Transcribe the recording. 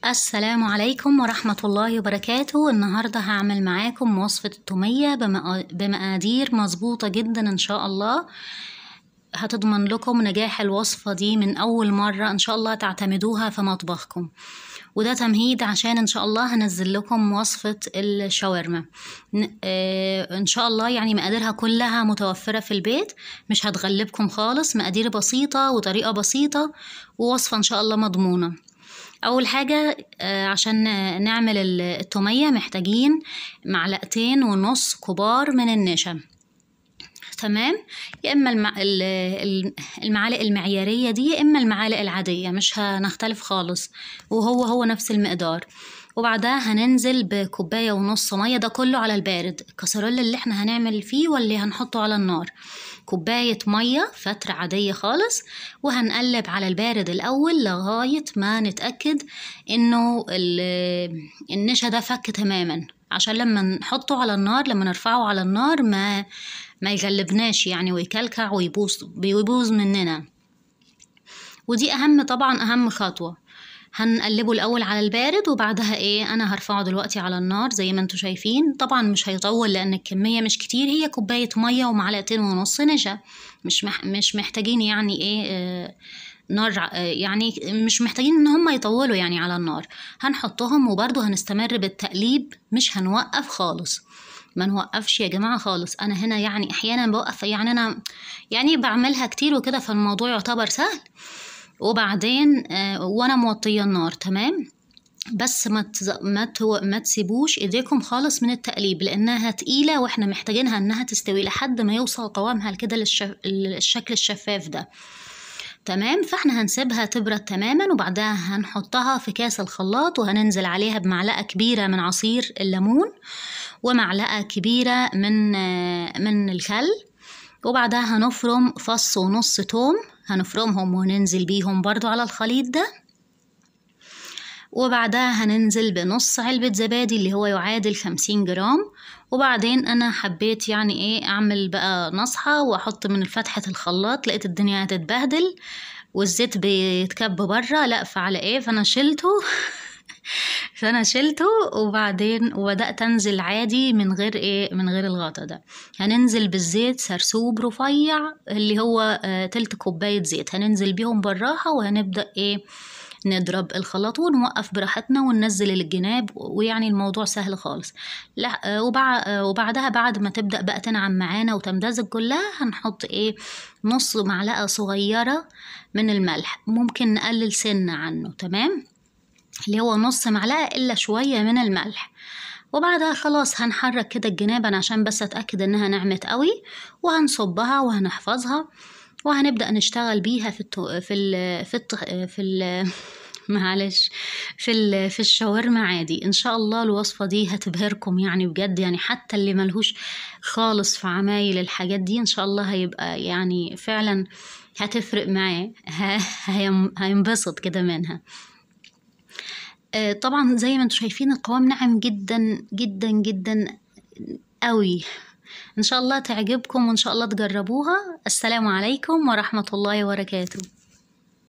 السلام عليكم ورحمة الله وبركاته. النهاردة هعمل معاكم وصفة التومية بمقادير مظبوطة جدا إن شاء الله. هتضمن لكم نجاح الوصفة دي من أول مرة إن شاء الله تعتمدوها في مطبخكم. وده تمهيد عشان إن شاء الله هنزل لكم وصفة الشاورما. إن شاء الله يعني مقاديرها كلها متوفرة في البيت، مش هتغلبكم خالص، مقادير بسيطة وطريقة بسيطة ووصفة إن شاء الله مضمونة. اول حاجة عشان نعمل التومية محتاجين 1.5 معلقة كبار من النشا، تمام؟ يا اما المعالق المعيارية دي يا اما المعالق العادية، مش هنختلف خالص، وهو نفس المقدار. وبعدها هننزل ب1.5 كوباية مية، ده كله على البارد. الكسرول اللي احنا هنعمل فيه واللي هنحطه على النار 1 كوباية مية فترة عادية خالص، وهنقلب على البارد الأول لغاية ما نتأكد إنه النشا ده فك تماما، عشان لما نحطه على النار، لما نرفعه على النار ما يغلبناش يعني ويكلكع ويبوظ مننا. ودي طبعا أهم خطوة. هنقلبه الأول على البارد، وبعدها أنا هرفعه دلوقتي على النار زي ما انتوا شايفين. طبعا مش هيطول لأن الكمية مش كتير، هي 1.5 كوباية مية و1.5 معلقة نشا. مش محتاجين يعني نار، يعني مش محتاجين ان هم يطولوا يعني على النار. هنحطهم وبرضه هنستمر بالتقليب، مش هنوقف خالص، ما نوقفش يا جماعة خالص. أنا هنا يعني أحيانا بوقف، يعني أنا يعني بعملها كتير وكده، فالموضوع يعتبر سهل. وبعدين وانا موطيه النار، تمام؟ بس ما تسيبوش ايديكم خالص من التقليب، لانها تقيله واحنا محتاجينها انها تستوي لحد ما يوصل قوامها كده للشكل الشفاف ده، تمام؟ فاحنا هنسيبها تبرد تماما، وبعدها هنحطها في كاس الخلاط، وهننزل عليها ب1 كبيرة من عصير الليمون و1 كبيرة من الخل. وبعدها هنفرم 1.5 فص توم، هنفرمهم وننزل بيهم برضو على الخليط ده. وبعدها هننزل ب1/2 علبة زبادي اللي هو يعادل 50 جرام. وبعدين انا حبيت يعني اعمل بقى نصحة واحط من فتحة الخلاط، لقيت الدنيا هتتبهدل والزيت بيتكب بره، لا فعلى فانا شلته وبعدين وبدأت انزل عادي من غير من غير الغطا ده. هننزل بالزيت سرسوب رفيع اللي هو 1/3 كوباية زيت، هننزل بيهم بالراحة، وهنبدأ نضرب الخلاط ونوقف براحتنا وننزل الجناب، ويعني الموضوع سهل خالص. لا وبعدها بعد ما تبدأ بقى تنعم معانا وتمتزج كلها، هنحط 1/2 معلقة صغيرة من الملح، ممكن نقلل سنة عنه، تمام؟ اللي هو 1/2 معلقة إلا شوية من الملح. وبعدها خلاص هنحرك كده الجناب عشان بس أتأكد إنها نعمت قوي، وهنصبها وهنحفظها، وهنبدأ نشتغل بيها معلش في الشاورما عادي. إن شاء الله الوصفة دي هتبهركم يعني بجد، يعني حتى اللي ملهوش خالص في عمايل الحاجات دي إن شاء الله هيبقى يعني فعلا هتفرق معاه، هينبسط كده منها. طبعا زي ما انتم شايفين القوام ناعم جدا جدا جدا قوي. ان شاء الله تعجبكم وان شاء الله تجربوها. السلام عليكم ورحمة الله وبركاته.